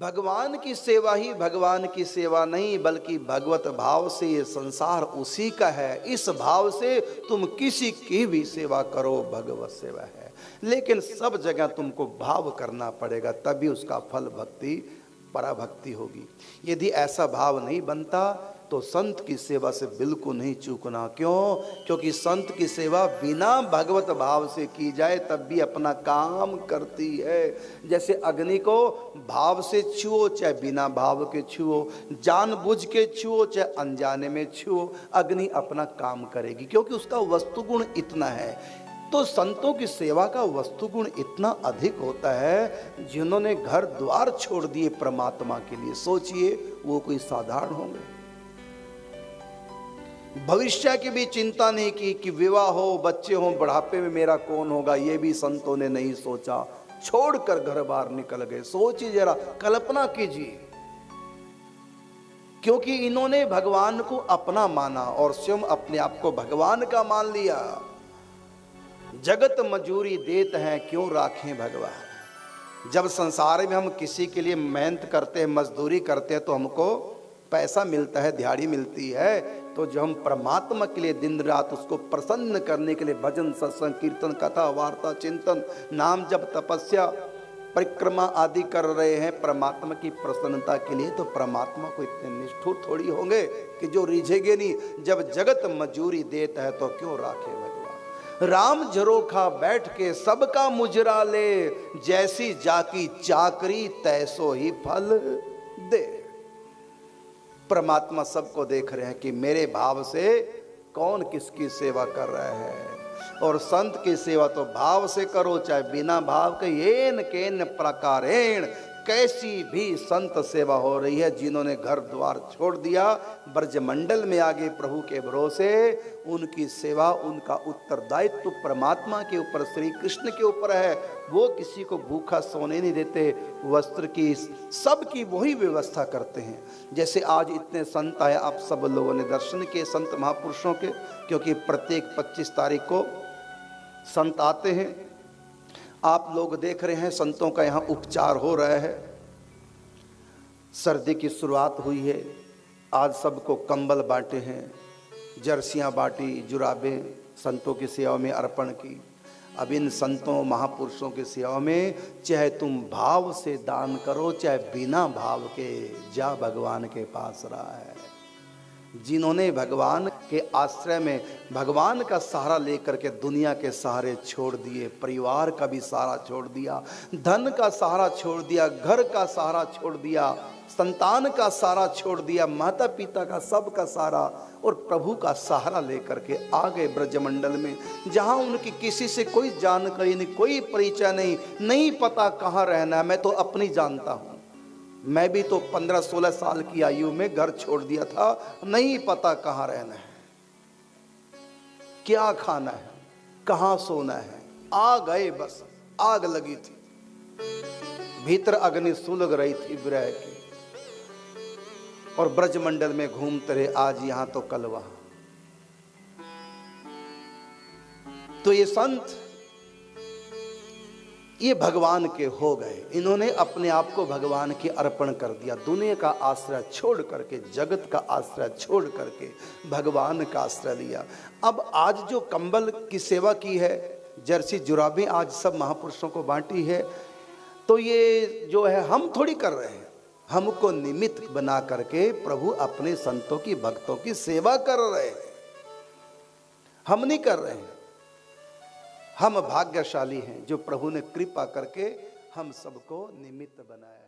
भगवान की सेवा ही भगवान की सेवा नहीं, बल्कि भगवत भाव से ये संसार उसी का है। इस भाव से तुम किसी की भी सेवा करो, भगवत सेवा है। लेकिन सब जगह तुमको भाव करना पड़ेगा, तभी उसका फल भक्ति पराभक्ति होगी। यदि ऐसा भाव नहीं बनता तो संत की सेवा से बिल्कुल नहीं चूकना। क्यों? क्योंकि संत की सेवा बिना भगवत भाव से की जाए तब भी अपना काम करती है। जैसे अग्नि को भाव से छुओ चाहे बिना भाव के छुओ, जानबूझ के छुओ चाहे अनजाने में छुओ, अग्नि अपना काम करेगी, क्योंकि उसका वस्तुगुण इतना है। तो संतों की सेवा का वस्तुगुण इतना अधिक होता है, जिन्होंने घर द्वार छोड़ दिए परमात्मा के लिए। सोचिए वो कोई साधारण होंगे? भविष्य की भी चिंता नहीं की कि विवाह हो, बच्चे हो, बुढ़ापे में मेरा कौन होगा, ये भी संतों ने नहीं सोचा। छोड़कर घर बाहर निकल गए। सोचिए जरा, कल्पना कीजिए। क्योंकि इन्होंने भगवान को अपना माना और स्वयं अपने आप को भगवान का मान लिया। जगत मजूरी देत हैं, क्यों राखें भगवान। जब संसार में हम किसी के लिए मेहनत करते हैं, मजदूरी करते हैं, तो हमको पैसा मिलता है, दिहाड़ी मिलती है। तो जो हम परमात्मा के लिए दिन रात उसको प्रसन्न करने के लिए भजन, सत्संग, कीर्तन, कथा, वार्ता, चिंतन, नाम जप, तपस्या, परिक्रमा आदि कर रहे हैं परमात्मा की प्रसन्नता के लिए, तो परमात्मा को इतने निष्ठुर थोड़ी होंगे कि जो रिझेंगे नहीं। जब जगत मजूरी देता है तो क्यों राखे भगवान। राम झरोखा बैठ के सबका मुजरा ले, जैसी जाकी चाकरी तैसो ही फल दे। परमात्मा सबको देख रहे हैं कि मेरे भाव से कौन किसकी सेवा कर रहा है। और संत की सेवा तो भाव से करो चाहे बिना भाव के। येन केन प्रकारेण, कैसी भी संत सेवा हो रही है। जिन्होंने घर द्वार छोड़ दिया, ब्रजमंडल में आगे प्रभु के भरोसे, उनकी सेवा, उनका उत्तरदायित्व परमात्मा के ऊपर, श्री कृष्ण के ऊपर है। वो किसी को भूखा सोने नहीं देते, वस्त्र की सबकी वही व्यवस्था करते हैं। जैसे आज इतने संत आए, आप सब लोगों ने दर्शन किए संत महापुरुषों के, क्योंकि प्रत्येक 25 तारीख को संत आते हैं। आप लोग देख रहे हैं संतों का यहाँ उपचार हो रहा है। सर्दी की शुरुआत हुई है, आज सबको कंबल बांटे हैं, जर्सियाँ बांटी, जुराबें संतों की सेवा में अर्पण की। अब इन संतों महापुरुषों की सेवा में चाहे तुम भाव से दान करो चाहे बिना भाव के, जा भगवान के पास रहा है। जिन्होंने भगवान के आश्रय में भगवान का सहारा लेकर के दुनिया के सहारे छोड़ दिए, परिवार का भी सहारा छोड़ दिया, धन का सहारा छोड़ दिया, घर का सहारा छोड़ दिया, संतान का सहारा छोड़ दिया, माता पिता का सबका सहारा, और प्रभु का सहारा लेकर के आ गए ब्रजमंडल में, जहाँ उनकी किसी से कोई जानकारी नहीं, कोई परिचय नहीं, नहीं पता कहाँ रहना है। मैं तो अपनी जानता हूँ, मैं भी तो 15-16 साल की आयु में घर छोड़ दिया था, नहीं पता कहाँ रहना है, क्या खाना है, कहाँ सोना है। आ गए, बस आग लगी थी, भीतर अग्नि सुलग रही थी विरह की, और ब्रजमंडल में घूमते रहे, आज यहां तो कल वहां। तो ये संत ये भगवान के हो गए। इन्होंने अपने आप को भगवान के अर्पण कर दिया। दुनिया का आश्रय छोड़ करके, जगत का आश्रय छोड़ करके भगवान का आश्रय लिया। अब आज जो कंबल की सेवा की है, जर्सी जुराबें आज सब महापुरुषों को बांटी है, तो ये जो है हम थोड़ी कर रहे हैं, हमको निमित्त बना करके प्रभु अपने संतों की, भक्तों की सेवा कर रहे हैं, हम नहीं कर रहे हैं। हम भाग्यशाली हैं जो प्रभु ने कृपा करके हम सबको निमित्त बनाया है।